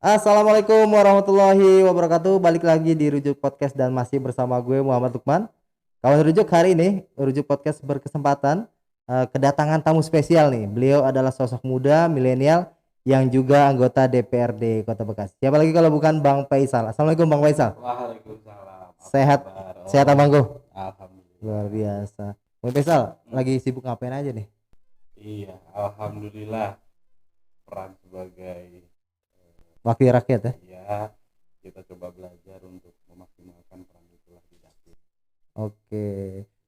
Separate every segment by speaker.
Speaker 1: Assalamualaikum warahmatullahi wabarakatuh. Balik lagi di Rujuk Podcast dan masih bersama gue Muhammad Lukman. Kawan Rujuk, hari ini Rujuk Podcast berkesempatan kedatangan tamu spesial nih. Beliau adalah sosok muda milenial yang juga anggota DPRD Kota Bekasi. Siapa lagi kalau bukan Bang Faisal. Assalamualaikum Bang Faisal.
Speaker 2: Waalaikumsalam. Apa
Speaker 1: Sehat
Speaker 2: kabar?
Speaker 1: sehat Abang Go. Luar
Speaker 2: Alhamdulillah.
Speaker 1: biasa. Bang Faisal lagi sibuk ngapain aja nih?
Speaker 2: Iya, alhamdulillah. Peran sebagai
Speaker 1: Wakil rakyat ya.
Speaker 2: ya kita coba belajar untuk memaksimalkan peran itulah di dapil.
Speaker 1: Oke.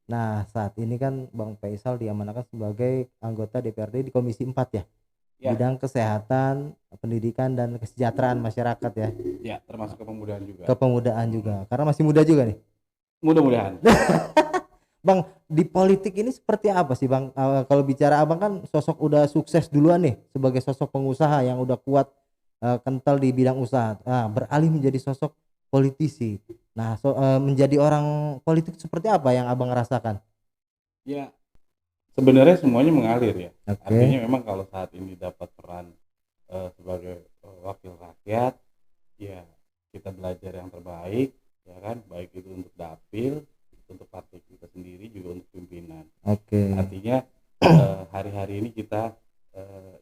Speaker 1: Nah, saat ini kan Bang Faisal diamanahkan sebagai anggota DPRD di Komisi 4 ya.
Speaker 2: Ya,
Speaker 1: Bidang kesehatan, pendidikan dan kesejahteraan masyarakat ya.
Speaker 2: ya termasuk kepemudaan juga.
Speaker 1: Kepemudaan juga. Karena masih muda juga nih.
Speaker 2: Mudah-mudahan.
Speaker 1: Bang, di politik ini seperti apa sih Bang? Kalau bicara Abang kan sosok udah sukses duluan nih sebagai sosok pengusaha yang udah kuat, kental di bidang usaha. Nah, beralih menjadi sosok politisi. Nah, menjadi orang politik seperti apa yang Abang rasakan?
Speaker 2: Ya, sebenarnya semuanya mengalir ya.
Speaker 1: Oke.
Speaker 2: Artinya memang kalau saat ini dapat peran sebagai wakil rakyat, ya kita belajar yang terbaik, ya kan, baik itu untuk dapil, untuk partai kita sendiri, juga untuk pimpinan.
Speaker 1: Oke.
Speaker 2: Artinya hari-hari ini kita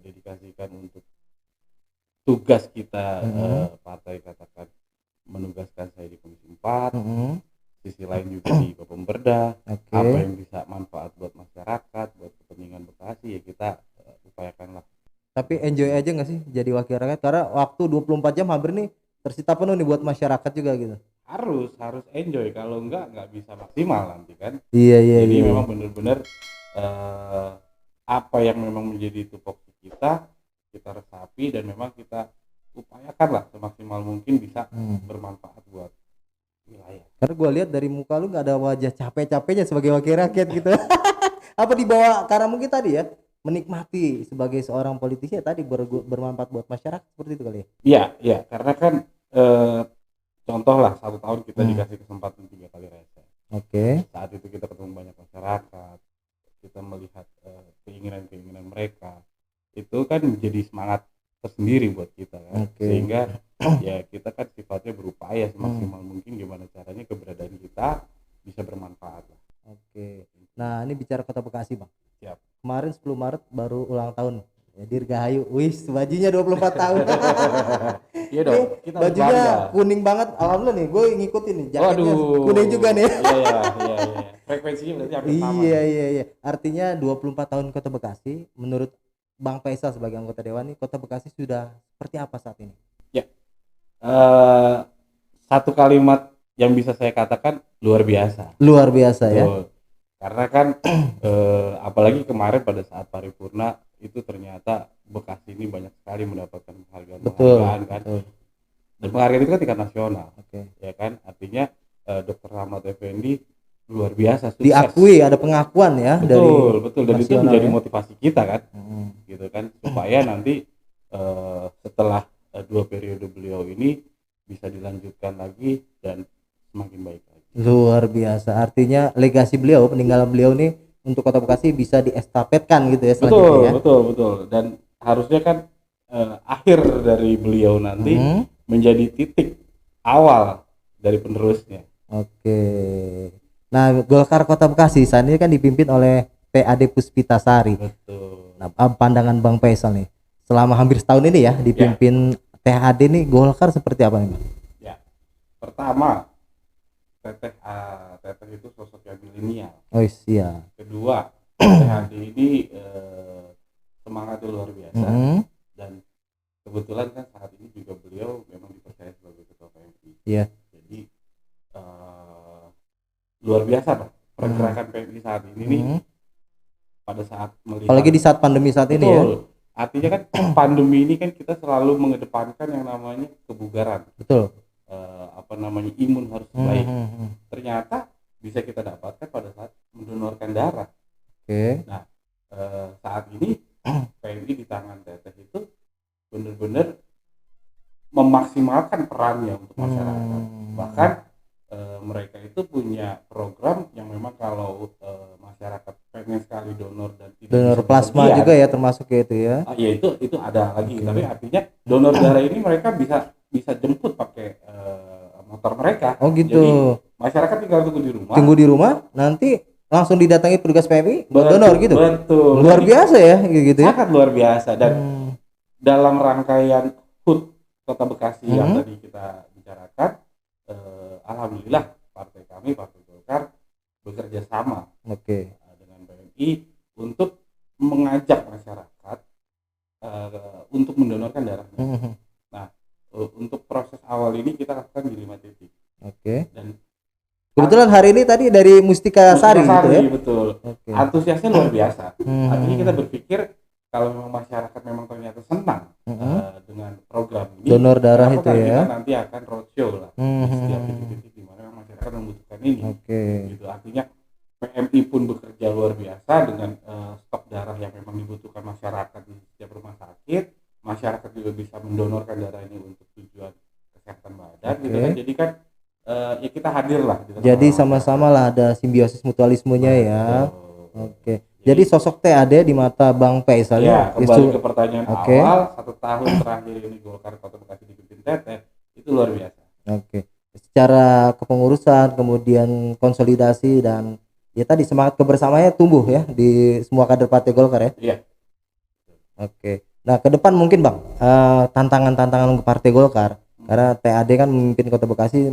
Speaker 2: dedikasikan untuk tugas kita. Partai katakan menugaskan saya di Komisi 4, sisi lain juga di Bapemberda.
Speaker 1: Oke.
Speaker 2: Apa yang bisa manfaat buat masyarakat, buat kepentingan Bekasi, ya kita upayakan lah.
Speaker 1: Tapi enjoy aja nggak sih jadi wakil rakyat? Karena waktu 24 jam hampir nih tersita penuh nih buat masyarakat juga gitu.
Speaker 2: Harus enjoy, kalau nggak bisa maksimal nanti kan.
Speaker 1: Iya.
Speaker 2: Jadi memang benar-benar apa yang memang menjadi tupoksi kita resapi, dan memang kita upayakan lah semaksimal mungkin bisa bermanfaat buat wilayah.
Speaker 1: Karena gue lihat dari muka lu nggak ada wajah capek-capeknya sebagai wakil rakyat gitu. Apa dibawa karena mungkin tadi ya menikmati sebagai seorang politisi ya tadi bermanfaat buat masyarakat seperti itu kali ya.
Speaker 2: Iya, karena kan contoh lah 1 tahun kita dikasih kesempatan 3 kali reses.
Speaker 1: Oke.
Speaker 2: Saat itu kita ketemu banyak masyarakat, kita melihat keinginan mereka, itu kan menjadi semangat tersendiri buat kita kan. Sehingga ya kita kan sifatnya berupaya semaksimal mungkin gimana caranya keberadaan kita bisa bermanfaat lah.
Speaker 1: Oke. Nah, ini bicara Kota Bekasi, Bang.
Speaker 2: Siap.
Speaker 1: Kemarin 10 Maret baru ulang tahun. Ya, Dirgahayu. Wih, bajunya 24 tahun.
Speaker 2: Iya dong, kita
Speaker 1: bajunya kuning banget. Alhamdulillah nih, gue ngikutin nih. Jaketnya kuning juga nih.
Speaker 2: Iya. Frekuensinya berarti hampir sama.
Speaker 1: Iya. Artinya 24 tahun Kota Bekasi, menurut Bang Faisal sebagai anggota dewan nih, Kota Bekasi sudah seperti apa saat ini?
Speaker 2: Ya. Satu kalimat yang bisa saya katakan luar biasa.
Speaker 1: Luar biasa ya.
Speaker 2: Karena kan apalagi kemarin pada saat paripurna itu ternyata Bekasi ini banyak sekali mendapatkan penghargaan kan. Dan penghargaan itu kan tingkat nasional. Ya kan, artinya Dr. Rahmat Effendi luar biasa sukses.
Speaker 1: Diakui, ada pengakuan ya.
Speaker 2: Betul, dan itu menjadi motivasi kita kan. Gitu kan, supaya nanti setelah 2 periode beliau ini bisa dilanjutkan lagi dan semakin baik lagi.
Speaker 1: Luar biasa, artinya legasi beliau, peninggalan beliau nih untuk Kota Bekasi bisa diestafetkan gitu ya selanjutnya.
Speaker 2: Betul. Dan harusnya kan akhir dari beliau nanti menjadi titik awal dari penerusnya.
Speaker 1: Oke. Nah, Golkar Kota Bekasi saat ini kan dipimpin oleh PAD Puspitasari.
Speaker 2: Betul.
Speaker 1: Nah, pandangan Bang Faisal nih, selama hampir setahun ini ya dipimpin THD nih, Golkar seperti apa nih, Bang?
Speaker 2: Ya, pertama Teteh itu sosok yang milenial.
Speaker 1: Oh iya.
Speaker 2: Kedua, THD ini semangatnya luar biasa. Dan kebetulan kan saat ini juga beliau memang dipercaya sebagai ketua PMI.
Speaker 1: Iya.
Speaker 2: Jadi luar biasa Pak pergerakan PMI saat ini nih. Pada saat melihat, apalagi
Speaker 1: di saat pandemi saat ini ya.
Speaker 2: Artinya kan pandemi ini kan kita selalu mengedepankan yang namanya kebugaran.
Speaker 1: Betul.
Speaker 2: Imun harus baik. Ternyata bisa kita dapatkan pada saat mendonorkan darah. Nah, saat ini PMI di tangan Teteh itu benar-benar memaksimalkan perannya untuk masyarakat. Bahkan mereka itu punya program yang memang kalau masyarakat pengen sekali donor dan tidak
Speaker 1: Donor
Speaker 2: bisa
Speaker 1: plasma
Speaker 2: bepergian,
Speaker 1: juga ya termasuk ya itu ya.
Speaker 2: ya itu ada lagi.
Speaker 1: Oke.
Speaker 2: Tapi artinya donor darah ini mereka bisa jemput pakai motor mereka.
Speaker 1: Oh gitu.
Speaker 2: Jadi masyarakat tinggal tunggu di rumah.
Speaker 1: Tunggu di rumah, nanti langsung didatangi petugas PMI buat donor gitu.
Speaker 2: Betul.
Speaker 1: Luar
Speaker 2: Jadi,
Speaker 1: biasa ya gitu ya.
Speaker 2: sangat luar biasa. Dan dalam rangkaian HUT Kota Bekasi yang tadi kita bicarakan, alhamdulillah partai kami, Partai Golkar, bekerja sama dengan PMI untuk mengajak masyarakat untuk mendonorkan darahnya. Nah, untuk proses awal ini kita lakukan di 5 titik. Dan
Speaker 1: kebetulan hari ini tadi dari Mustika Sari gitu ya.
Speaker 2: Betul. Antusiasnya luar biasa. Artinya kita berpikir kalau memang masyarakat memang ternyata senang dengan program ini,
Speaker 1: donor darah itu ya.
Speaker 2: Kita nanti akan roadshow lah di setiap titik-titik di mana masyarakat membutuhkan ini. Gitu. Artinya PMI pun bekerja luar biasa dengan stok darah yang memang dibutuhkan masyarakat di setiap rumah sakit. Masyarakat juga bisa mendonorkan darah ini untuk tujuan kesehatan badan. Gitu kan. Jadi kan ya kita hadir lah.
Speaker 1: Jadi sama-sama lah ada simbiosis mutualismenya ya. Jadi sosok TAD di mata Bang Faisal
Speaker 2: ya, kembali ke pertanyaan awal, 1 tahun terakhir ini Golkar Kota Bekasi dipimpin Teteh, itu luar biasa.
Speaker 1: Secara kepengurusan, kemudian konsolidasi dan ya tadi semangat kebersamaannya tumbuh ya di semua kader Partai Golkar ya.
Speaker 2: Iya.
Speaker 1: Nah ke depan mungkin Bang tantangan-tantangan ke Partai Golkar karena TAD kan memimpin Kota Bekasi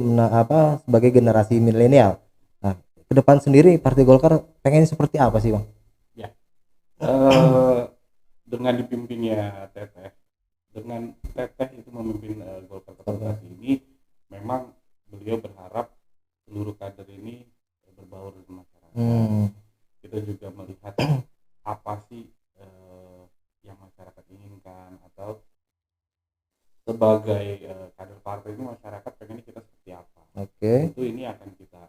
Speaker 1: sebagai generasi milenial. Nah ke depan sendiri Partai Golkar pengen seperti apa sih Bang?
Speaker 2: Dengan dipimpinnya Teteh, dengan Teteh itu memimpin Golkar Kota Bekasi ini, memang beliau berharap seluruh kader ini berbaur dengan masyarakat. Kita juga melihat apa sih yang masyarakat inginkan, atau sebagai kader partai ini masyarakat pengennya kita seperti apa. Itu ini akan kita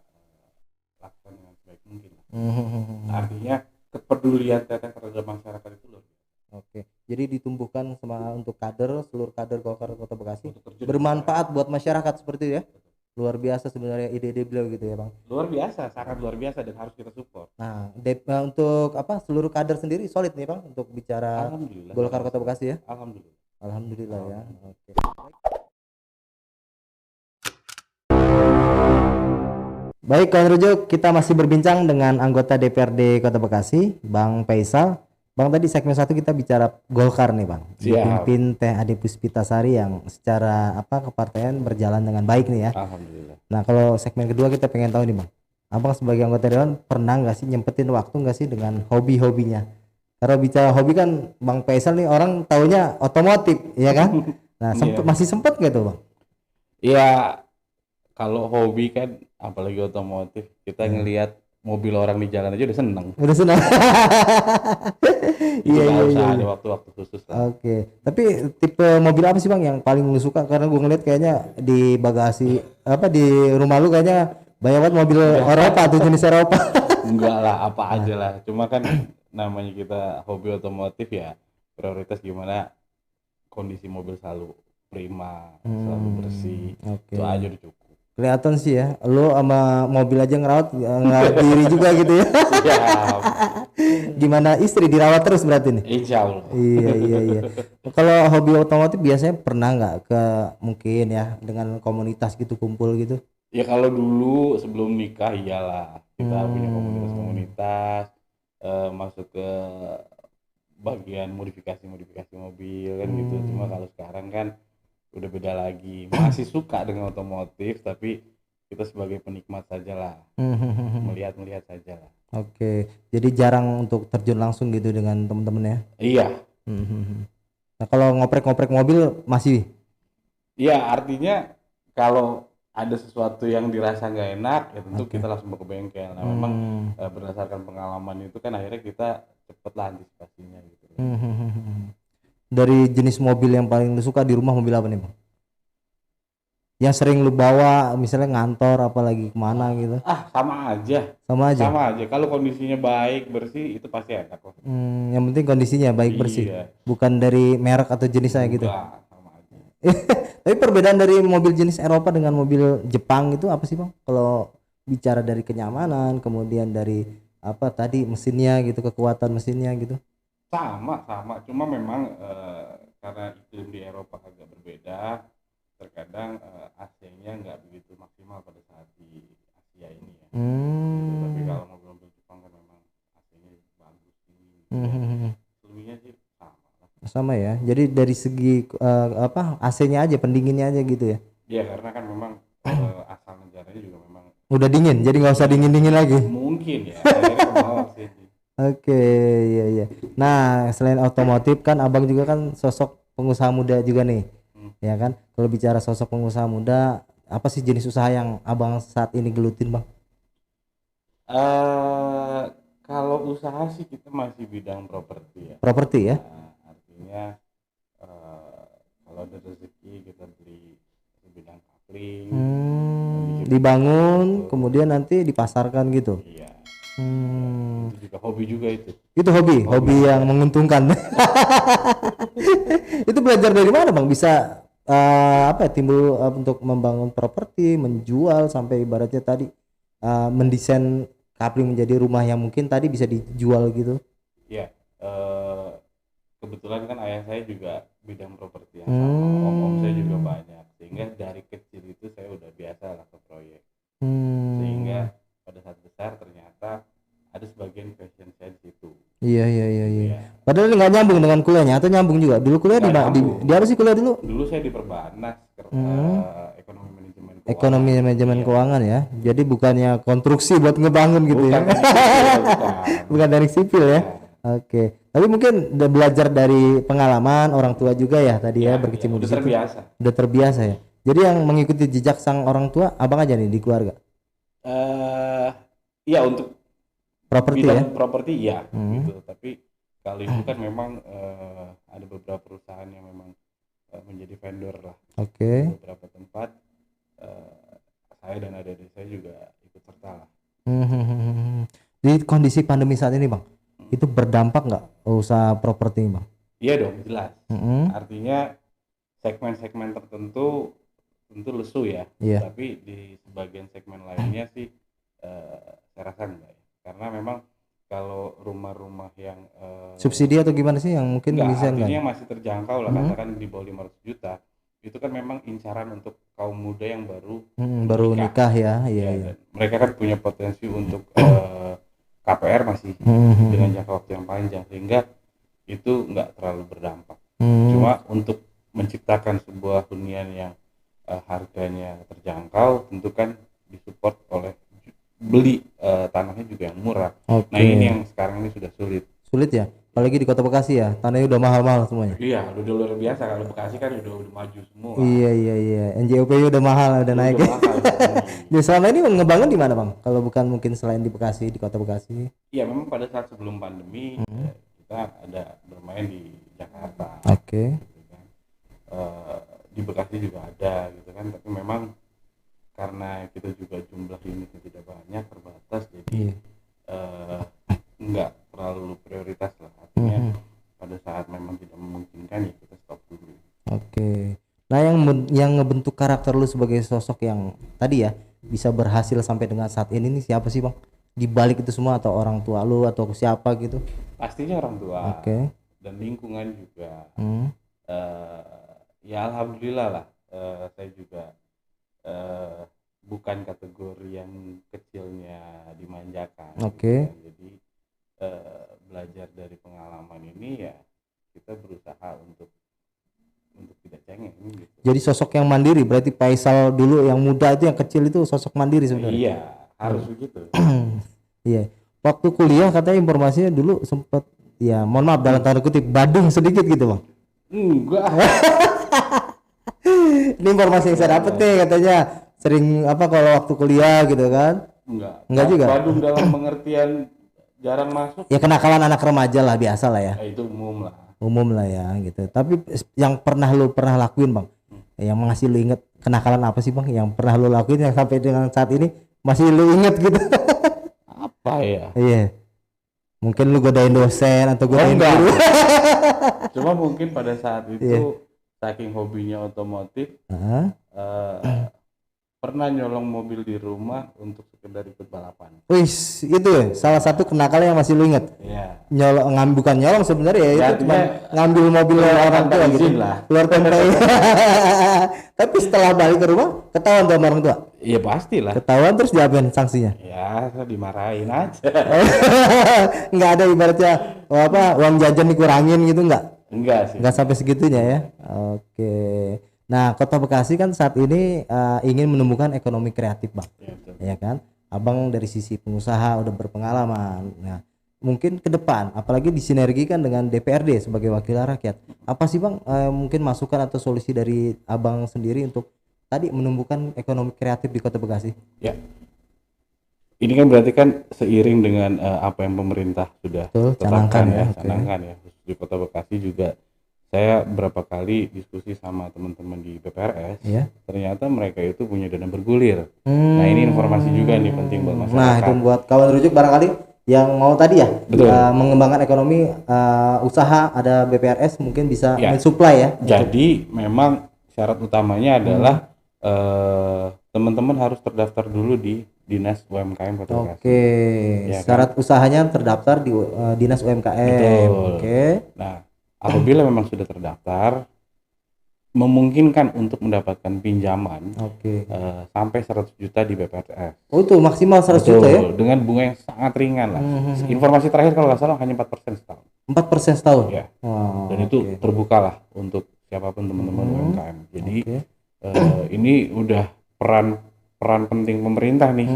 Speaker 2: lakukan dengan sebaik mungkin. Artinya kepedulian Teteh terhadap masyarakat itu loh.
Speaker 1: Jadi ditumbuhkan semangat untuk seluruh kader Golkar Kota Bekasi bermanfaat buat masyarakat seperti itu ya. Luar biasa sebenarnya ide-ide beliau gitu ya Bang.
Speaker 2: Luar biasa, sangat luar biasa dan harus kita support.
Speaker 1: Nah, untuk seluruh kader sendiri solid nih Bang untuk bicara Golkar Kota Bekasi ya. Alhamdulillah ya. Baik kawan Rujuk, kita masih berbincang dengan anggota DPRD Kota Bekasi, Bang Faisal. Bang tadi segmen 1 kita bicara Golkar nih Bang. Dipimpin Teh Ade Puspitasari yang secara kepartaian berjalan dengan baik nih ya.
Speaker 2: Alhamdulillah.
Speaker 1: Nah kalau segmen kedua kita pengen tahu nih Bang, Abang sebagai anggota dewan pernah nggak sih nyempetin waktu nggak sih dengan hobi-hobinya? Kalau bicara hobi kan Bang Faisal nih orang taunya otomotif ya kan. Nah masih sempet nggak tuh Bang?
Speaker 2: Iya, kalau hobi kan apalagi otomotif, kita ngelihat mobil orang di jalan aja udah seneng. Iya, ada waktu-waktu khusus lah.
Speaker 1: Tapi tipe mobil apa sih Bang yang paling lu suka? Karena gue ngeliat kayaknya di bagasi di rumah lu kayaknya banyak banget mobil Eropa tuh, jenis Eropa.
Speaker 2: Enggak lah, apa aja lah. Cuma kan namanya kita hobi otomotif ya, prioritas gimana kondisi mobil selalu prima, selalu bersih. Itu aja udah cukup.
Speaker 1: Kelihatan sih ya, lu sama mobil aja ngerawat diri juga gitu ya. Gimana istri dirawat terus berarti nih?
Speaker 2: Insya Allah.
Speaker 1: Iya. Kalau hobi otomotif biasanya pernah nggak mungkin ya dengan komunitas gitu, kumpul gitu?
Speaker 2: Ya kalau dulu sebelum nikah iyalah kita punya komunitas, masuk ke bagian modifikasi mobil kan gitu. Cuma kalau sekarang kan udah beda lagi, masih suka dengan otomotif tapi kita sebagai penikmat saja lah, melihat saja lah.
Speaker 1: Jadi jarang untuk terjun langsung gitu dengan temen-temen ya?
Speaker 2: Iya.
Speaker 1: Nah kalau ngoprek mobil masih?
Speaker 2: Iya, artinya kalau ada sesuatu yang dirasa nggak enak ya tentu kita langsung ke bengkel. Nah memang berdasarkan pengalaman itu kan akhirnya kita cepet lah antisipasinya gitu.
Speaker 1: Dari jenis mobil yang paling lu suka di rumah mobil apa nih Bang? Yang sering lu bawa misalnya ngantor apalagi kemana gitu?
Speaker 2: Sama aja. Kalau kondisinya baik bersih itu pasti enak kok.
Speaker 1: Yang penting kondisinya baik bersih. Bukan dari merek atau jenisnya gitu.
Speaker 2: Sama aja.
Speaker 1: Tapi perbedaan dari mobil jenis Eropa dengan mobil Jepang itu apa sih Bang? Kalau bicara dari kenyamanan, kemudian dari apa tadi mesinnya gitu, kekuatan mesinnya gitu.
Speaker 2: Sama, cuma memang karena iklim di Eropa agak berbeda, terkadang AC-nya nggak begitu maksimal pada saat di Asia ini ya. Gitu. Tapi kalau mobil-mobil Jepang kan memang AC-nya bagus ini. Selebihnya sih sama lah.
Speaker 1: Sama ya. Jadi dari segi apa AC-nya aja, pendinginnya aja gitu ya.
Speaker 2: Iya, karena kan memang asal negaranya juga memang
Speaker 1: Udah dingin, jadi nggak usah dingin-dingin lagi.
Speaker 2: mungkin ya. Akhirnya ke bawah sih.
Speaker 1: Oke, iya iya. Nah, selain otomotif kan Abang juga kan sosok pengusaha muda juga nih. Ya kan? Kalau bicara sosok pengusaha muda, apa sih jenis usaha yang Abang saat ini gelutin, Bang?
Speaker 2: Kalau usaha sih kita masih bidang properti ya.
Speaker 1: Properti ya?
Speaker 2: Artinya kalau ada rezeki kita beli bidang kapling,
Speaker 1: Dibangun, kemudian nanti dipasarkan gitu.
Speaker 2: iya.
Speaker 1: Hmm.
Speaker 2: Itu juga hobi juga itu.
Speaker 1: Itu hobi yang menguntungkan. Itu belajar dari mana Bang? Bisa apa ya, timbul untuk membangun properti, menjual sampai ibaratnya tadi mendesain kapling menjadi rumah yang mungkin tadi bisa dijual gitu.
Speaker 2: Iya. Kebetulan kan ayah saya juga bidang properti yang sama, om saya juga banyak, sehingga dari kecil itu saya udah biasa lah ke proyek. Sehingga pada saat besar ternyata ada sebagian passion saya di situ.
Speaker 1: Iya. Padahal nggak nyambung dengan kuliahnya atau nyambung juga? Dulu kuliah di apa sih kuliah dulu?
Speaker 2: Dulu saya di Perbanas, ekonomi manajemen keuangan.
Speaker 1: Ekonomi manajemen keuangan ya. Jadi bukannya konstruksi buat ngebangun gitu
Speaker 2: Bukan,
Speaker 1: ya. Bukan dari sipil ya. Oke. Tapi mungkin udah belajar dari pengalaman orang tua juga ya tadi ya berkecimpung di situ. Udah terbiasa ya. Jadi yang mengikuti jejak sang orang tua abang aja nih di keluarga.
Speaker 2: Iya, untuk
Speaker 1: Properti
Speaker 2: bidang
Speaker 1: ya.
Speaker 2: properti ya gitu. Tapi kalau itu kan memang ada beberapa perusahaan yang memang menjadi vendor lah.
Speaker 1: Oke.
Speaker 2: Beberapa tempat saya dan adik-adik saya juga ikut serta lah.
Speaker 1: Di kondisi pandemi saat ini bang, itu berdampak nggak usaha properti bang?
Speaker 2: Iya dong, jelas. Artinya segmen-segmen tertentu tentu lesu ya. Tapi di sebagian segmen lainnya sih saya rasa enggak ya. Karena memang kalau rumah-rumah yang
Speaker 1: subsidi atau gimana sih yang mungkin bisa enggak?
Speaker 2: Artinya masih terjangkau lah, katakan di bawah 500 juta. Itu kan memang incaran untuk kaum muda yang baru
Speaker 1: nikah ya. Iya.
Speaker 2: Mereka kan punya potensi untuk KPR masih dengan jangka waktu yang panjang, sehingga itu nggak terlalu berdampak. Cuma untuk menciptakan sebuah hunian yang harganya terjangkau, tentu kan disupport oleh beli tanahnya juga yang murah. Nah ini yang sekarang ini sudah sulit
Speaker 1: ya, apalagi di Kota Bekasi ya, tanahnya udah mahal-mahal semuanya.
Speaker 2: Iya, udah luar biasa. Kalau Bekasi kan udah maju semua.
Speaker 1: Iya. NJOP udah mahal, udah naik. Di selama ini ngebangun di mana bang? Kalau bukan mungkin selain di Bekasi, di Kota Bekasi?
Speaker 2: Iya, memang pada saat sebelum pandemi kita ada bermain di Jakarta.
Speaker 1: Oke.
Speaker 2: Gitu kan. Di Bekasi juga ada gitu kan, tapi memang karena kita juga jumlah unitnya tidak banyak, terbatas, jadi nggak terlalu prioritas lah. Artinya pada saat memang tidak memungkinkan ya kita stop dulu.
Speaker 1: Oke. Nah yang ngebentuk karakter lu sebagai sosok yang tadi ya bisa berhasil sampai dengan saat ini nih siapa sih bang? Di balik itu semua, atau orang tua lu atau siapa gitu?
Speaker 2: Pastinya orang tua.
Speaker 1: Oke.
Speaker 2: Dan lingkungan juga. Ya alhamdulillah lah, saya juga bukan kategori yang kecilnya dimanjakan.
Speaker 1: Oke.
Speaker 2: Gitu. Jadi belajar dari pengalaman ini ya kita berusaha untuk tidak cengeng gitu.
Speaker 1: Jadi sosok yang mandiri, berarti Faisal dulu yang muda itu, yang kecil itu sosok mandiri sebenarnya.
Speaker 2: Iya, harus begitu.
Speaker 1: Iya. Waktu kuliah katanya informasinya dulu sempat ya, mohon maaf dalam tanda kutip, badung sedikit gitu bang.
Speaker 2: Enggak.
Speaker 1: Ini informasi yang saya dapat nih, katanya sering apa kalau waktu kuliah gitu kan? Enggak juga.
Speaker 2: Badung dalam pengertian jarang masuk.
Speaker 1: Ya kenakalan anak remaja lah, biasa lah ya.
Speaker 2: Itu umum lah.
Speaker 1: Umum lah ya gitu. Tapi yang lu pernah lakuin bang, yang masih lu inget, kenakalan apa sih bang yang pernah lu lakuin yang sampai dengan saat ini masih lu inget gitu?
Speaker 2: Apa ya?
Speaker 1: Iya. Mungkin lu godain dosen atau godain guru.
Speaker 2: Cuma mungkin pada saat itu saking hobinya otomotif,
Speaker 1: Heeh.
Speaker 2: pernah nyolong mobil di rumah untuk sekedar ikut balapan.
Speaker 1: Wis, itu ya, salah satu kenakalan yang masih lu inget.
Speaker 2: Iya.
Speaker 1: Bukan nyolong sebenarnya ya,
Speaker 2: Ya,
Speaker 1: itu cuma
Speaker 2: artinya
Speaker 1: ngambil mobil orang tua gitu.
Speaker 2: izin lah.
Speaker 1: Keluar tempe. Tapi setelah balik ke rumah, ketahuan sama orang tua.
Speaker 2: Iya pastilah.
Speaker 1: Ketahuan terus diapain sanksinya?
Speaker 2: Ya, dimarahin aja.
Speaker 1: Nggak ada ibaratnya uang jajan dikurangin gitu nggak?
Speaker 2: Enggak sih.
Speaker 1: Nggak sampai segitunya ya. Oke. Nah, Kota Bekasi kan saat ini ingin menemukan ekonomi kreatif, Bang.
Speaker 2: Ya, betul.
Speaker 1: Ya kan? Abang dari sisi pengusaha udah berpengalaman. Nah, mungkin ke depan apalagi disinergikan dengan DPRD sebagai wakil rakyat. Apa sih, Bang, mungkin masukan atau solusi dari Abang sendiri untuk tadi menumbuhkan ekonomi kreatif di Kota Bekasi?
Speaker 2: Ya. Ini kan berarti kan seiring dengan apa yang pemerintah sudah
Speaker 1: Betul,
Speaker 2: tetapkan
Speaker 1: canangkan ya, oke.
Speaker 2: canangkan ya. Di Kota Bekasi juga saya berapa kali diskusi sama teman-teman di BPRS,
Speaker 1: Iya.
Speaker 2: ternyata mereka itu punya dana bergulir. Nah, ini informasi juga nih penting buat masyarakat.
Speaker 1: Nah, itu buat kawan rujuk barangkali yang mau tadi ya,
Speaker 2: Betul.
Speaker 1: mengembangkan ekonomi usaha, ada BPRS mungkin bisa
Speaker 2: Ya.
Speaker 1: mensuplai ya.
Speaker 2: Jadi memang syarat utamanya adalah teman-teman harus terdaftar dulu di Dinas UMKM Kota Bekasi.
Speaker 1: Oke,
Speaker 2: Ya,
Speaker 1: syarat usahanya terdaftar di Dinas UMKM.
Speaker 2: Betul.
Speaker 1: Oke.
Speaker 2: Nah, apabila memang sudah terdaftar, memungkinkan untuk mendapatkan pinjaman
Speaker 1: Oke.
Speaker 2: sampai 100 juta di BPRS.
Speaker 1: Oh, itu maksimal 100 juta ya?
Speaker 2: Betul, dengan bunga yang sangat ringan lah. Informasi terakhir kalau nggak salah hanya 4% setahun.
Speaker 1: 4% setahun.
Speaker 2: Ya.
Speaker 1: Wow,
Speaker 2: Dan itu
Speaker 1: oke.
Speaker 2: terbuka lah untuk siapapun teman-teman UMKM. Jadi
Speaker 1: Oke.
Speaker 2: ini udah peran penting pemerintah nih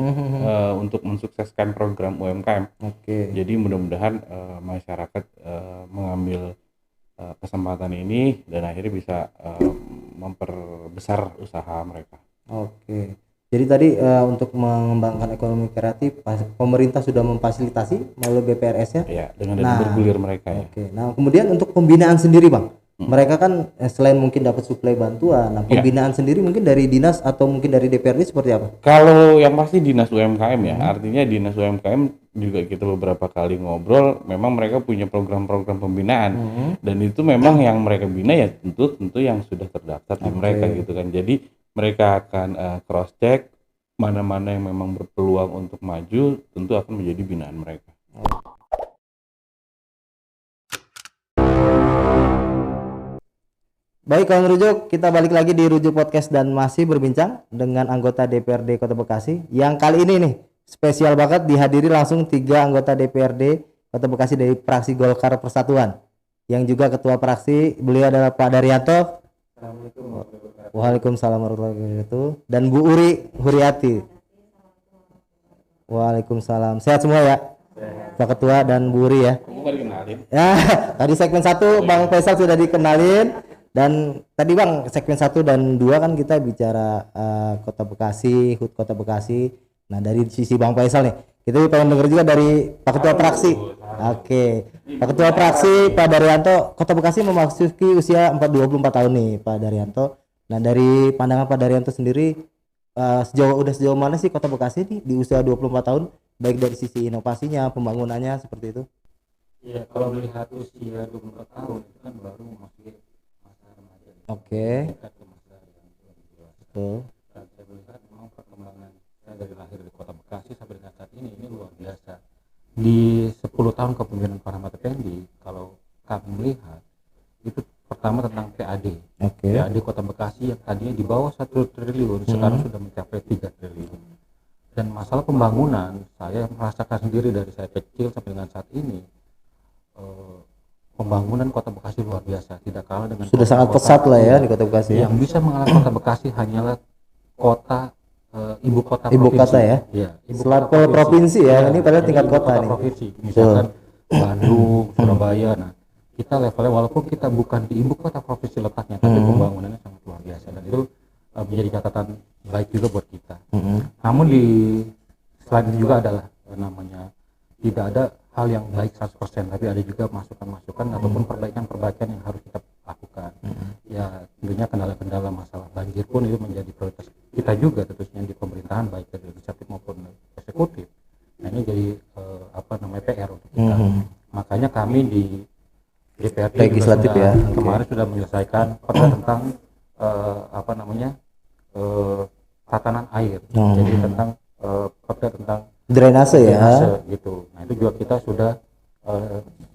Speaker 2: untuk mensukseskan program UMKM.
Speaker 1: Oke.
Speaker 2: Jadi mudah-mudahan masyarakat mengambil kesempatan ini dan akhirnya bisa memperbesar usaha mereka.
Speaker 1: Oke. Jadi tadi untuk mengembangkan ekonomi kreatif pemerintah sudah memfasilitasi melalui BPRS ya.
Speaker 2: Ya, dengan dana bergulir mereka ya.
Speaker 1: Oke. Nah, kemudian untuk pembinaan sendiri, Bang. Mereka kan selain mungkin dapat suplai bantuan, nah pembinaan sendiri mungkin dari dinas atau mungkin dari DPRD seperti apa?
Speaker 2: Kalau yang pasti Dinas UMKM ya, artinya Dinas UMKM juga kita beberapa kali ngobrol, memang mereka punya program-program pembinaan dan itu memang yang mereka bina ya tentu yang sudah terdaftar di mereka gitu kan. Jadi mereka akan cross check mana-mana yang memang berpeluang untuk maju, tentu akan menjadi binaan mereka.
Speaker 1: Baik, kawan Rujuk, kita balik lagi di Rujuk Podcast dan masih berbincang dengan anggota DPRD Kota Bekasi yang kali ini nih spesial banget dihadiri langsung 3 anggota DPRD Kota Bekasi dari fraksi Golkar Persatuan yang juga ketua fraksi, beliau adalah Pak Daryanto. Waalaikumsalam warahmatullahi wabarakatuh. Dan Bu Uri Huriati. Waalaikumsalam. Sehat semua ya, Pak Ketua dan Bu Uri ya.
Speaker 2: Aku baru kenalin.
Speaker 1: Ya, tadi segmen 1 Bang Faisal sudah dikenalin. Dan tadi Bang, segmen 1 dan 2 kan kita bicara Kota Bekasi, HUT Kota Bekasi. Nah, dari sisi Bang Faisal nih, kita pengen denger juga dari Pak Ketua Fraksi. Oke, Pak Ketua Fraksi Pak Daryanto, Kota Bekasi memasuki usia 24 tahun nih Pak Daryanto. Nah, dari pandangan Pak Daryanto sendiri, sejauh mana sih Kota Bekasi nih di usia 24 tahun, baik dari sisi inovasinya, pembangunannya seperti itu?
Speaker 3: Iya, kalau melihat usia 24 tahun itu kan baru masih masa remaja.
Speaker 1: Oke.
Speaker 3: Dekat ke masa yang lebih dewasa.
Speaker 1: Betul.
Speaker 3: Dan saya melihat memang perkembangan saya dari lahir di Kota Bekasi sampai dengan saat ini luar biasa. Di 10 tahun kepemimpinan Pak Rahmat Effendi, kalau kami melihat itu pertama tentang PAD.
Speaker 1: Oke.
Speaker 3: PAD Kota Bekasi yang tadinya di bawah 1 triliun sekarang sudah mencapai 3 triliun. Dan masalah pembangunan saya merasakan sendiri dari saya kecil sampai dengan saat ini. Pembangunan Kota Bekasi luar biasa, tidak kalah dengan
Speaker 1: Sudah sangat pesat lah ya di Kota Bekasi ya.
Speaker 3: yang bisa mengalahkan Kota Bekasi hanyalah kota ibu kota
Speaker 1: Ibu
Speaker 3: provinsi.
Speaker 1: kota ya?
Speaker 3: Iya, ibu
Speaker 1: Selaku provinsi ya, ini padahal
Speaker 3: jadi
Speaker 1: tingkat
Speaker 3: ibu
Speaker 1: kota nih.
Speaker 3: provinsi, misalkan Bandung, Surabaya. Nah, kita levelnya walaupun kita bukan di ibu kota provinsi letaknya, tapi pembangunannya sangat luar biasa dan itu menjadi catatan baik juga buat kita. Namun di selain itu juga adalah namanya tidak ada hal yang baik 100%, tapi ada juga masukan-masukan ataupun perbaikan-perbaikan yang harus kita lakukan. Ya tentunya kendala-kendala masalah banjir pun itu menjadi prioritas kita juga tentunya di pemerintahan baik dari legislatif maupun eksekutif. Nah ini jadi PR untuk kita. Makanya kami di DPRD
Speaker 1: Legislatif
Speaker 3: juga
Speaker 1: ya.
Speaker 3: sudah,
Speaker 1: Oke.
Speaker 3: kemarin sudah menyelesaikan perda tentang tatanan air. Jadi tentang perda tentang
Speaker 1: Drainase ya.
Speaker 3: drainase gitu. Nah itu juga kita sudah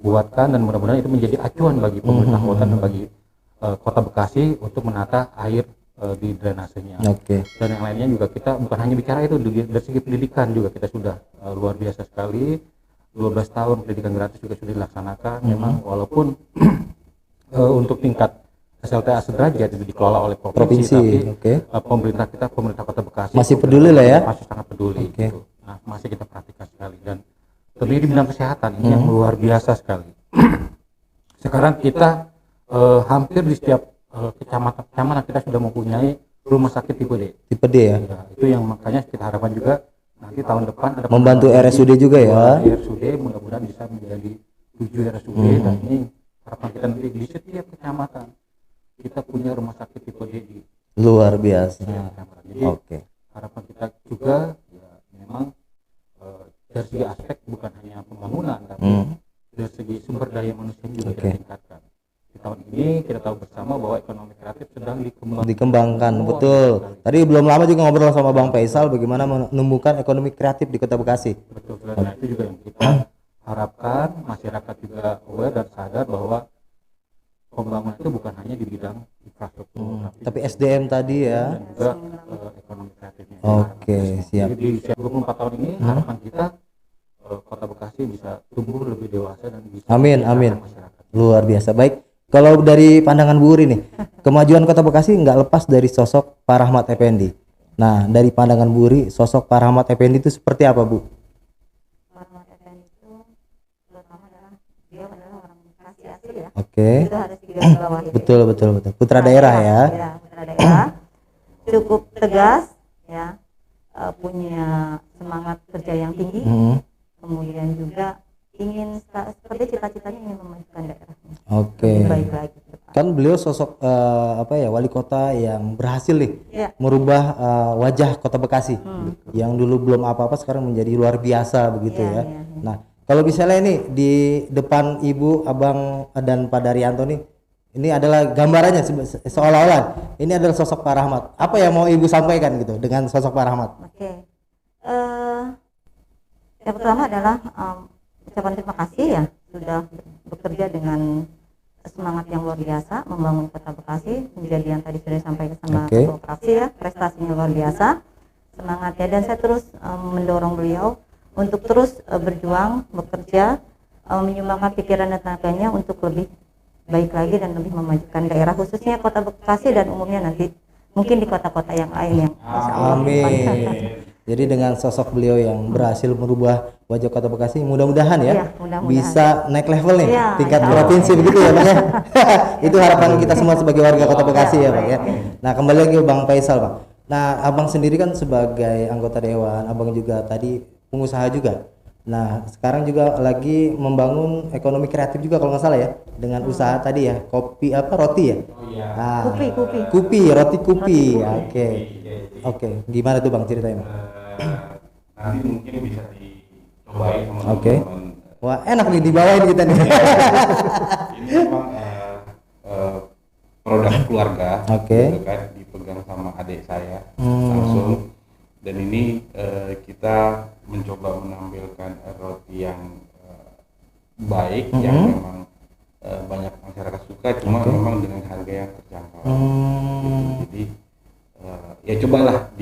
Speaker 3: buatkan, dan mudah-mudahan itu menjadi acuan bagi pemerintah kota dan bagi kota Bekasi untuk menata air di drainasenya.
Speaker 1: Oke.
Speaker 3: Dan yang lainnya juga kita bukan hanya bicara itu, dari segi pendidikan juga kita sudah luar biasa sekali. 12 tahun pendidikan gratis juga sudah dilaksanakan. Memang walaupun untuk tingkat SLTA sederajat itu dikelola oleh provinsi, tapi
Speaker 1: Oke.
Speaker 3: pemerintah kita, pemerintah kota Bekasi
Speaker 1: Masih
Speaker 3: itu
Speaker 1: peduli lah ya.
Speaker 3: masih sangat peduli.
Speaker 1: Oke.
Speaker 3: Gitu. Nah, masih kita perhatikan sekali, dan tentunya di bidang kesehatan ini yang luar biasa sekali. Sekarang kita hampir di setiap kecamatan kita sudah mempunyai rumah sakit tipe D.
Speaker 1: Tipe D ya.
Speaker 3: Ya, itu yang makanya kita harapkan juga nanti tahun depan ada
Speaker 1: Membantu RSUD juga ya.
Speaker 3: RSUD, mudah-mudahan bisa menjadi 7 RSUD, dan ini harapan kita nanti di setiap kecamatan kita punya rumah sakit tipe D di
Speaker 1: Luar biasa.
Speaker 3: kecamatan. Jadi
Speaker 1: Oke.
Speaker 3: harapan kita juga ya memang dari segi aspek bukan hanya pembangunan, tapi dari segi sumber daya manusia juga kita tingkatkan. Di tahun ini kita tahu bersama bahwa ekonomi kreatif sedang
Speaker 1: Dikembangkan, betul. Tadi belum lama juga ngobrol sama Bang Faisal bagaimana menumbuhkan ekonomi kreatif di Kota Bekasi.
Speaker 3: Betul, nah itu juga yang kita harapkan masyarakat juga aware dan sadar bahwa pembangunan itu bukan hanya di bidang infrastruktur,
Speaker 1: Tapi SDM tadi ya.
Speaker 3: dan juga ekonomi kreatifnya.
Speaker 1: Oke, siap.
Speaker 3: Jadi di usia 24 tahun ini harapan kita Kota Bekasi bisa tumbuh lebih dewasa dan bisa
Speaker 1: Amin,
Speaker 3: mensejahterakan
Speaker 1: amin.
Speaker 3: masyarakat.
Speaker 1: Luar biasa. Baik. Kalau dari pandangan Bu Uri nih, kemajuan Kota Bekasi nggak lepas dari sosok Pak Rahmat Effendi. Nah, dari pandangan Bu Uri, sosok Pak Rahmat Effendi itu seperti apa, Bu?
Speaker 4: Pak Rahmat Effendi itu pertama adalah dia adalah orang Bekasi asli ya.
Speaker 1: Oke.
Speaker 4: Itu harus digarisbawahi.
Speaker 1: Betul, betul, betul. Putra daerah ya.
Speaker 4: Ya, putra daerah. Cukup tegas ya. Punya semangat kerja yang tinggi. Kemudian juga ingin seperti cita-citanya ingin memajukan daerahnya.
Speaker 1: Oke.
Speaker 4: Lebih baik lagi ke depan.
Speaker 1: Kan beliau sosok wali kota yang berhasil nih
Speaker 4: Ya.
Speaker 1: merubah wajah Kota Bekasi. Yang dulu belum apa-apa sekarang menjadi luar biasa begitu ya.
Speaker 4: Iya, iya.
Speaker 1: Nah, kalau misalnya ini di depan Ibu, Abang dan Pak Daryanto nih, ini adalah gambarannya seolah-olah ini adalah sosok Pak Rahmat. Apa yang mau Ibu sampaikan gitu dengan sosok Pak Rahmat?
Speaker 4: Oke. Yang pertama adalah ucapan terima kasih ya sudah bekerja dengan semangat yang luar biasa membangun Kota Bekasi menjadi yang tadi sudah disampaikan sama Ketua Fraksi ya, prestasinya luar biasa semangatnya, dan saya terus mendorong beliau untuk terus berjuang bekerja, menyumbangkan pikiran dan tenaganya untuk lebih baik lagi dan lebih memajukan daerah khususnya Kota Bekasi dan umumnya nanti mungkin di kota-kota yang lain yang insya Allah
Speaker 1: Amin. Jadi dengan sosok beliau yang berhasil merubah wajah Kota Bekasi, mudah-mudahan ya,
Speaker 4: Iya, mudah-mudahan.
Speaker 1: bisa naik level nih,
Speaker 4: Iya,
Speaker 1: tingkat
Speaker 4: insya Allah.
Speaker 1: provinsi begitu ya Bang ya. Itu harapan kita semua sebagai warga Kota Bekasi ya Bang ya. Nah, kembali lagi ke Bang Faisal Bang. Nah, Abang sendiri kan sebagai anggota dewan, Abang juga tadi pengusaha juga. Nah, sekarang juga lagi membangun ekonomi kreatif juga kalau nggak salah ya, dengan usaha tadi ya, kopi roti ya. Nah, roti kupi. Oke, gimana tuh Bang ceritanya?
Speaker 2: Nanti mungkin bisa dicobain sama
Speaker 1: Oke.
Speaker 2: teman-teman.
Speaker 1: Wah, enak nih dibawain kita nih.
Speaker 2: Ini memang produk keluarga,
Speaker 1: Oke.
Speaker 2: gitu kan, dipegang sama adik saya langsung. Dan ini kita mencoba menampilkan roti yang baik, yang memang banyak masyarakat suka, cuma memang dengan harga yang terjangkau. Gitu. Jadi ya cobalah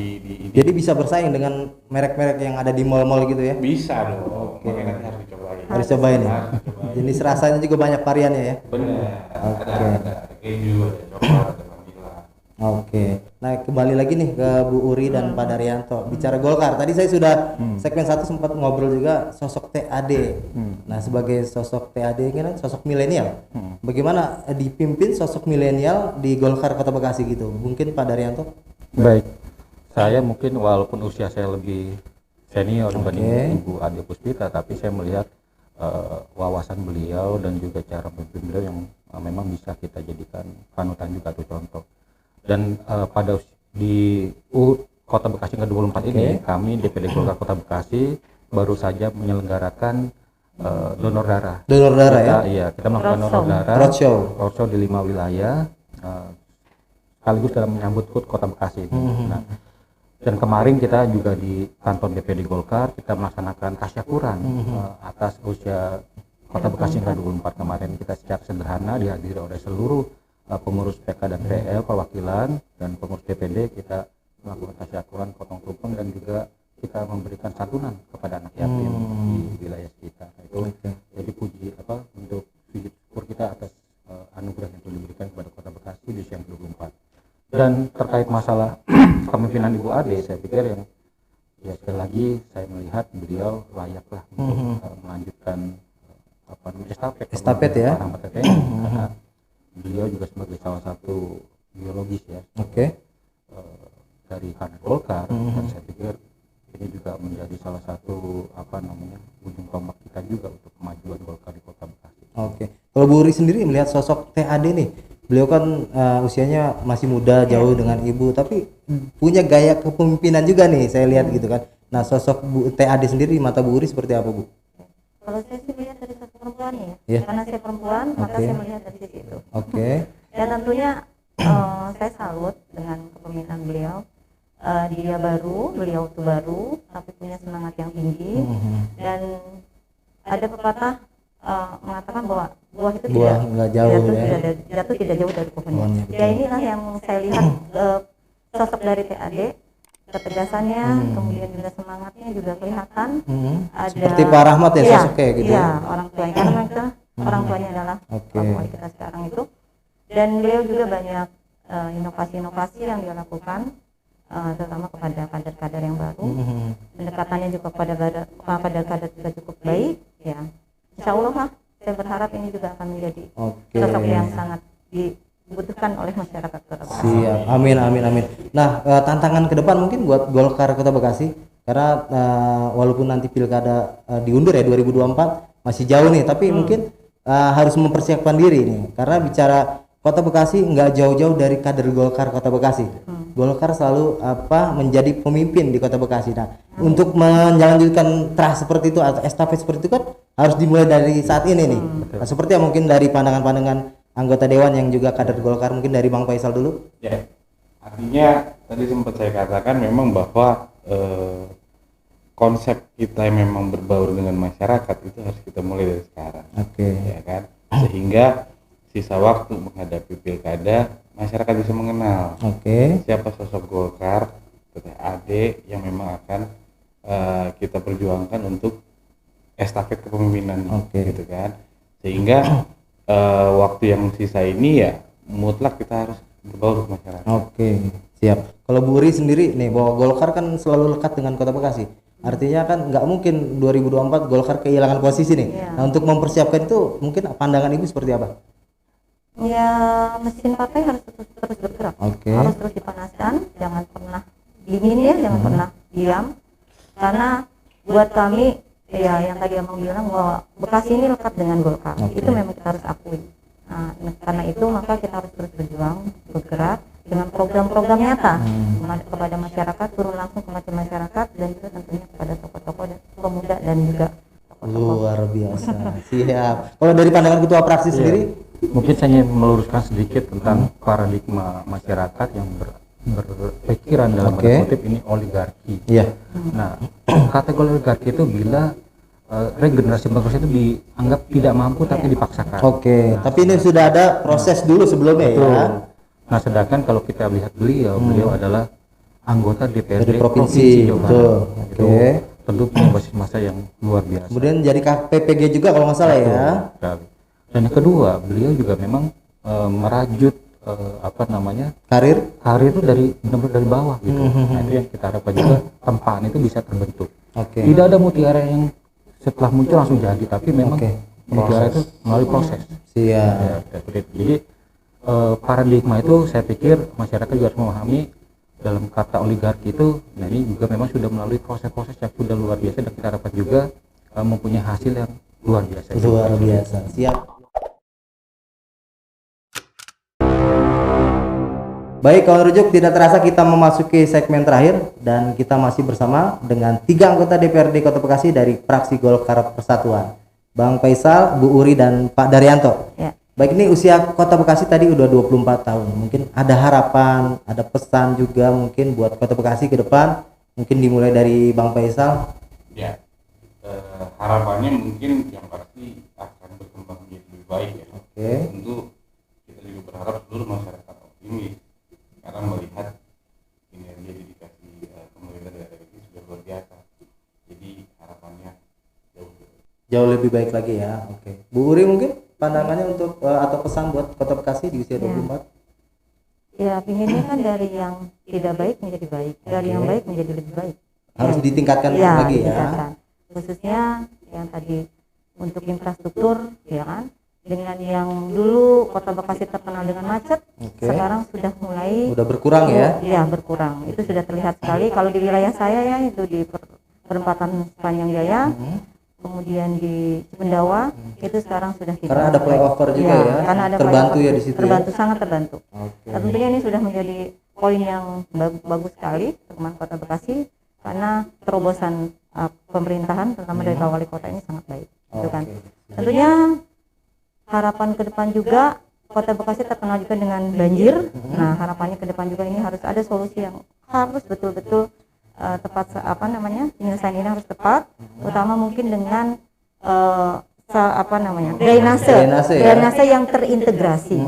Speaker 1: Jadi bisa bersaing dengan merek-merek yang ada di mall-mall gitu ya?
Speaker 2: bisa dong. Makanya nanti harus dicobain.
Speaker 1: Harus cobain ya.
Speaker 2: Harus dicobain.
Speaker 1: Jenis rasanya juga banyak variannya ya.
Speaker 2: Bener. Ada keju, ada coklat, ada vanilla.
Speaker 1: Oke. Nah, kembali lagi nih ke Bu Uri dan Pak Daryanto. Bicara Golkar. Tadi saya sudah segmen 1 sempat ngobrol juga sosok TAD. Nah, sebagai sosok TAD ini kan sosok milenial. Bagaimana dipimpin sosok milenial di Golkar Kota Bekasi gitu? Mungkin Pak Daryanto?
Speaker 3: Baik, saya mungkin walaupun usia saya lebih senior dibanding Ibu Ade Puspita, tapi saya melihat wawasan beliau dan juga cara memimpin beliau yang memang bisa kita jadikan panutan juga atau contoh. Dan di Kota Bekasi ke-24 ini, kami DPD Golkar Kota Bekasi baru saja menyelenggarakan donor darah.
Speaker 1: Donor darah ya.
Speaker 3: Iya, kita melakukan donor darah. Roadshow di 5 wilayah. Sekaligus dalam menyambut HUT Kota Bekasi. Nah, dan kemarin kita juga di kantor DPD Golkar kita melaksanakan tasyakuran atas usia Kota Bekasi yang ke-24 kemarin. Kita secara sederhana dihadiri oleh seluruh pengurus PK dan PL perwakilan dan pengurus DPD. Kita melakukan tasyakuran potong tumpeng dan juga kita memberikan santunan kepada anak yatim di wilayah sekitar. Itu jadi puji untuk sujud syukur kita atas anugerah yang diberikan kepada Kota Bekasi di usia yang ke-24. Dan terkait masalah kepemimpinan Ibu Ade, saya pikir yang ya sekali lagi saya melihat beliau layaklah untuk melanjutkan estafet ya. Karena beliau juga sebagai salah satu biologis ya. Dari kader Golkar dan saya pikir ini juga menjadi salah satu ujung tombak kita juga untuk kemajuan Golkar di Kota Bekasi.
Speaker 1: Kalau Bu Uri sendiri melihat sosok TAD nih, beliau kan usianya masih muda jauh dengan Ibu, tapi punya gaya kepemimpinan juga nih saya lihat gitu kan. Nah, sosok Bu TAD sendiri di mata Bu Uri seperti apa, Bu?
Speaker 4: Kalau saya sih melihat dari sosok perempuan ya, karena saya perempuan maka saya melihat dari sisi itu. Dan tentunya saya salut dengan kepemimpinan beliau. Beliau itu baru tapi punya semangat yang tinggi dan ada pepatah mengatakan bahwa buah itu jatuh tidak jauh dari pohonnya. Ya inilah yang saya lihat sosok dari TAD, ketegasannya, kemudian juga semangatnya juga kelihatan. Ada
Speaker 1: seperti Pak Rahmat ya sosoknya gitu.
Speaker 4: Iya, orang tuanya karena kita orang tuanya adalah wali kita sekarang itu. Dan beliau juga banyak inovasi-inovasi yang dia lakukan, terutama kepada kader-kader yang baru. Pendekatannya juga kepada kader juga cukup baik ya. Insya Allah lah, saya berharap ini juga akan menjadi sosok yang sangat dibutuhkan oleh masyarakat Kota Bekasi.
Speaker 1: Siap, amin. Nah, tantangan ke depan mungkin buat Golkar Kota Bekasi, karena walaupun nanti pilkada diundur ya 2024 masih jauh nih, tapi mungkin harus mempersiapkan diri nih, karena bicara Kota Bekasi nggak jauh-jauh dari kader Golkar Kota Bekasi. Golkar selalu menjadi pemimpin di Kota Bekasi. Nah, untuk melanjutkan trust seperti itu atau estafet seperti itu kan harus dimulai dari saat ini nih. Nah, seperti yang mungkin dari pandangan anggota dewan yang juga kader Golkar, mungkin dari Bang Faisal dulu.
Speaker 2: Ya, artinya tadi sempat saya katakan memang bahwa konsep kita yang memang berbaur dengan masyarakat itu harus kita mulai dari sekarang. Ya kan, sehingga sisa waktu menghadapi pilkada masyarakat bisa mengenal siapa sosok Golkar TAD yang memang akan kita perjuangkan untuk estafet kepemimpinan gitu kan, sehingga waktu yang sisa ini ya mutlak kita harus berbaur ke masyarakat.
Speaker 1: Siap. Kalau Bu Uri sendiri nih, bahwa Golkar kan selalu lekat dengan Kota Bekasi, artinya kan nggak mungkin 2024 Golkar kehilangan posisi nih. Nah, untuk mempersiapkan itu mungkin pandangan Ibu seperti apa?
Speaker 4: Ya, mesin partai harus terus bergerak, harus terus dipanaskan, jangan pernah dingin ya, jangan pernah diam, karena buat kami ya yang tadi Abang bilang bahwa Bekasi ini lekat dengan Golkar, itu memang kita harus akui. Nah, karena itu maka kita harus terus bergerak dengan program-program nyata kepada masyarakat, turun langsung ke masyarakat, dan juga tentunya kepada tokoh-tokoh dan pemuda dan juga tokoh-tokoh.
Speaker 1: Luar biasa. Siap. Kalau dari pandangan ketua fraksi sendiri,
Speaker 3: mungkin saya meluruskan sedikit tentang paradigma masyarakat yang berpikiran dalam tanda kutip ini oligarki. Nah, kategori oligarki itu bila regenerasi bangsa itu dianggap tidak mampu tapi dipaksakan.
Speaker 1: Nah, tapi ini sudah ada proses dulu sebelumnya ya.
Speaker 3: Nah, sedangkan kalau kita lihat beliau adalah anggota DPRD
Speaker 1: dari provinsi
Speaker 3: Jawa Barat. Tentu punya basis massa yang luar biasa.
Speaker 1: Kemudian jadi PPG juga kalau nggak salah ya.
Speaker 3: Dan yang kedua, beliau juga memang merajut karir itu dari benar-benar dari bawah gitu. Nah, itu yang kita harapkan juga tempaan itu bisa terbentuk. Tidak ada mutiara yang setelah muncul langsung jadi, tapi memang mutiara itu melalui proses. Jadi paradigma itu saya pikir masyarakat juga harus memahami dalam kata oligarki itu. Nah, ini juga memang sudah melalui proses-proses yang sudah luar biasa, dan kita harapkan juga mempunyai hasil yang luar biasa.
Speaker 1: Siap. Baik, kawan rujuk, tidak terasa kita memasuki segmen terakhir dan kita masih bersama dengan 3 anggota DPRD Kota Bekasi dari fraksi Golkar Persatuan. Bang Faisal, Bu Uri dan Pak Daryanto.
Speaker 4: Ya.
Speaker 1: Baik, ini usia Kota Bekasi tadi udah 24 tahun. Mungkin ada harapan, ada pesan juga mungkin buat Kota Bekasi ke depan. Mungkin dimulai dari Bang Faisal.
Speaker 2: Ya, harapannya mungkin yang pasti akan berkembang menjadi lebih baik ya.
Speaker 1: Oke.
Speaker 2: Tentu kita juga berharap seluruh masyarakat optimis karena melihat kinerja dedikasi pemerintah daerah ini sudah luar biasa. Jadi harapannya
Speaker 1: Jauh lebih baik lagi ya. Oke. Bu Uri mungkin pandangannya untuk atau pesan buat Kota Bekasi di usia 24.
Speaker 4: Ya, pinginnya kan dari yang tidak baik menjadi baik, dari yang baik menjadi lebih baik.
Speaker 1: Harus
Speaker 4: Ya,
Speaker 1: ditingkatkan
Speaker 4: ya,
Speaker 1: lagi ya.
Speaker 4: ditingkatkan. Khususnya yang tadi untuk infrastruktur, ya kan. Dengan yang dulu Kota Bekasi terkenal dengan macet,
Speaker 1: Oke.
Speaker 4: sekarang sudah mulai
Speaker 1: Udah berkurang ya.
Speaker 4: Ya, berkurang. Itu sudah terlihat sekali. Kalau di wilayah saya ya, itu di perempatan Sepanjang Jaya, kemudian di Cipendawa, itu sekarang sudah tidak.
Speaker 1: Karena ada flyover juga ya.
Speaker 4: Karena ada
Speaker 1: Terbantu
Speaker 4: flyover.
Speaker 1: ya di situ ya?
Speaker 4: Terbantu, sangat terbantu.
Speaker 1: Oke.
Speaker 4: Dan tentunya ini sudah menjadi poin yang bagus sekali teman Kota Bekasi, karena terobosan pemerintahan terutama dari Pak Wali Kota ini sangat baik. Itu kan. Tentunya harapan ke depan juga, Kota Bekasi terkenal juga dengan banjir. Nah, harapannya ke depan juga ini harus ada solusi yang harus betul-betul tepat, penyelesaian ini harus tepat, terutama mungkin dengan drainase yang terintegrasi,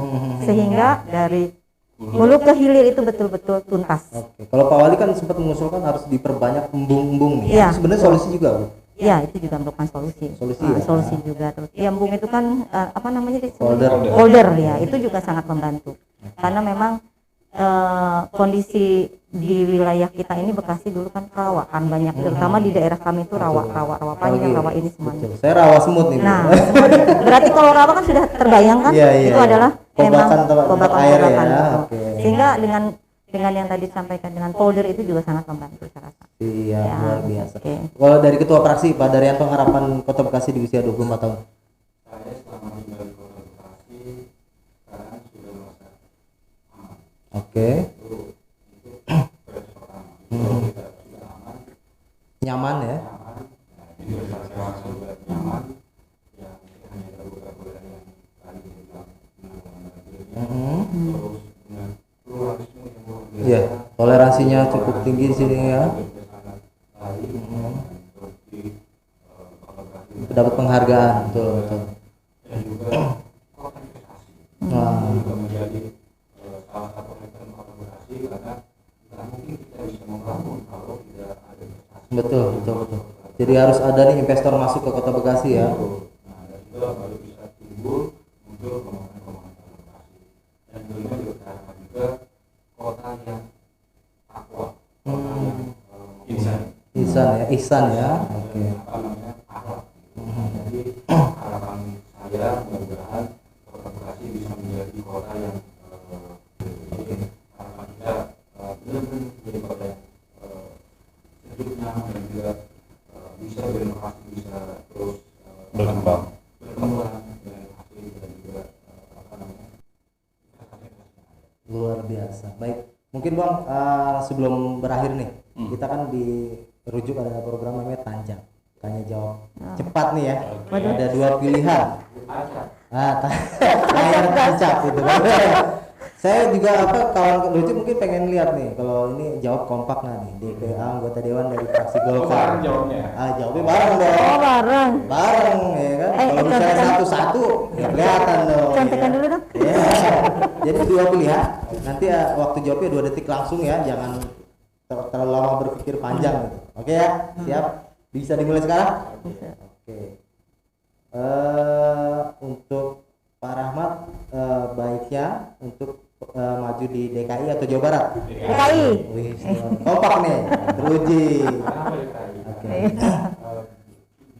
Speaker 4: sehingga dari hulu ke hilir itu betul-betul tuntas.
Speaker 1: Oke. Kalau Pak Wali kan sempat mengusulkan harus diperbanyak embung-embung nih.
Speaker 4: Iya,
Speaker 1: Itu sebenarnya
Speaker 4: betul.
Speaker 1: solusi juga, Bu.
Speaker 4: Ya, itu juga merupakan solusi.
Speaker 1: Solusi ya?
Speaker 4: Solusi juga. Terus embung itu kan
Speaker 1: Polder.
Speaker 4: Polder ya, itu juga sangat membantu. Karena memang kondisi di wilayah kita ini Bekasi dulu kan rawa kan banyak, terutama di daerah kami itu rawa panjang, rawa ini semuanya.
Speaker 1: Betul. Saya rawa semut nih, Bu.
Speaker 4: Nah, berarti kalau rawa kan sudah terbayang kan?
Speaker 1: Iya, iya,
Speaker 4: Itu
Speaker 1: iya.
Speaker 4: adalah memang
Speaker 1: Kobakan air ya.
Speaker 4: betul.
Speaker 1: Oke.
Speaker 4: Sehingga dengan yang tadi disampaikan dengan polder itu juga sangat membantu saya rasa.
Speaker 1: Iya,
Speaker 4: Ya,
Speaker 1: luar biasa.
Speaker 4: oke.
Speaker 1: Kalau dari Ketua Fraksi Pak Daryanto, harapan Kota Bekasi di usia 24 tahun.
Speaker 3: Saya selama tinggal di Kota Bekasi sekarang sudah merasa aman.
Speaker 1: Oke.
Speaker 3: Itu prioritas pertama. Kalau kita sudah aman,
Speaker 1: Nyaman ya.
Speaker 3: nah, ini saya sudah nyaman. Yang hanya ada beberapa wilayah yang tadi kita bilang penanggulangan banjirnya, terus dengan pluralisme yang luar biasa.
Speaker 1: Iya, toleransinya cukup tinggi di sini ya.
Speaker 3: Sangat baik, terus di Kota Bekasi
Speaker 1: Dapat penghargaan, betul.
Speaker 3: dan juga kota investasi.
Speaker 1: Nah,
Speaker 3: Juga menjadi salah satu ikon Kota Bekasi, karena tidak mungkin kita bisa membangun kalau tidak ada investasi.
Speaker 1: betul. Jadi harus ada nih investor masuk ke Kota Bekasi ya.
Speaker 3: Nah, dan juga baru bisa timbul muncul pembangunan Kota Bekasi. Dan kelima juga diharapkan juga kota yang takwa, kota yang
Speaker 1: Ihsan ya. Oke.
Speaker 3: akhlak. Jadi harapan saya mudah-mudahan Kota Bekasi bisa menjadi kota yang harapan kita benar-benar menjadi kota yang sejuk, nyaman, dan juga bisa berinovasi, bisa terus
Speaker 2: berkembang.
Speaker 3: dengan hasil dan juga
Speaker 1: Luar biasa. Baik. Mungkin Bang, sebelum berakhir nih, kita kan dirujuk ada program namanya Tanya Jawab Cepat nih ya. Ada 2 pilihan. Layar tancap itu. Saya juga kawan lucu mungkin pengen lihat nih kalau ini jawab kompak nggak nih, DPA anggota dewan dari fraksi Golkar.
Speaker 2: Jawabnya.
Speaker 1: Jawabnya bareng dong.
Speaker 4: Bareng.
Speaker 1: Bareng ya kan. Kalau misalnya satu-satu ya kelihatan dong.
Speaker 4: Contekan dulu dong.
Speaker 1: Ya. Jadi 2 pilihan. Nanti waktu jawabnya 2 detik langsung ya, jangan terlalu lama berpikir panjang gitu. Oke ya, siap. Bisa dimulai sekarang?
Speaker 4: Bisa.
Speaker 1: Oke. Untuk Pak Rahmat, baiknya untuk maju di DKI atau Jawa Barat?
Speaker 4: DKI.
Speaker 1: Wih, kompak nih, teruji. Oke.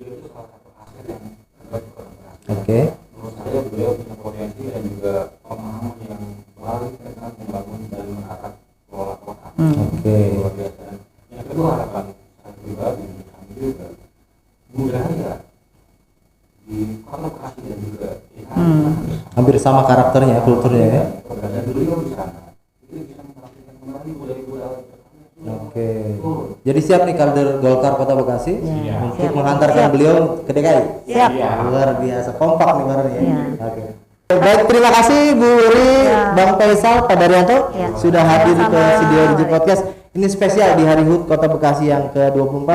Speaker 3: beliau itu salah satu aset yang terbaik di Kota Bekasi.
Speaker 1: Oke.
Speaker 3: Menurut saya beliau punya potensi dan juga pemahaman yang baik tentang membangun dan menata kelola kota.
Speaker 1: Oke.
Speaker 3: Luar biasa. Dan yang kedua harapan saya pribadi dan kami juga budaya di Kota Bekasi dan juga di
Speaker 1: Hampir sama karakternya, kulturnya ya.
Speaker 3: keberadaan beliau di sana itu bisa mengaktifkan kembali budaya-budaya
Speaker 1: Oke. Jadi siap nih kader Golkar Kota Bekasi
Speaker 4: Iya.
Speaker 1: untuk
Speaker 4: Siap.
Speaker 1: menghantarkan
Speaker 4: Siap.
Speaker 1: beliau ke DKI.
Speaker 4: Siap.
Speaker 1: Luar biasa, kompak nih baru ya.
Speaker 4: Iya.
Speaker 1: Oke. Baik, terima kasih Bu Uri,
Speaker 4: Iya.
Speaker 1: Bang Faisal, Pak Daryanto
Speaker 4: Iya.
Speaker 1: sudah hadir ke
Speaker 4: Sama-sama.
Speaker 1: studio Rujuk Podcast. Ini spesial di Hari HUT Kota Bekasi yang ke-24.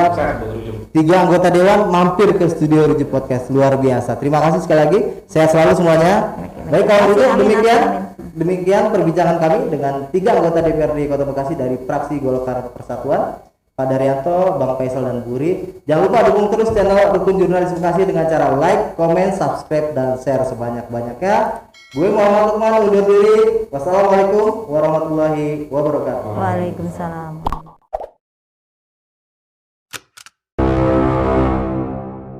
Speaker 1: 3 anggota dewan mampir ke studio Rujuk Podcast, luar biasa. Terima kasih sekali lagi. Sehat selalu semuanya. Baik, kalau Rujuk,
Speaker 4: Amin,
Speaker 1: demikian
Speaker 4: amin.
Speaker 1: demikian perbincangan kami dengan 3 anggota DPRD Kota Bekasi dari fraksi Golkar Persatuan, Pak Daryanto, Bang Faisal dan Bu Uri. Jangan lupa dukung terus channel Rukun Jurnalis Bekasi dengan cara like, komen, subscribe dan share sebanyak-banyaknya. Gue Muhammad Lukman undur diri. Wassalamualaikum warahmatullahi wabarakatuh.
Speaker 4: Waalaikumsalam.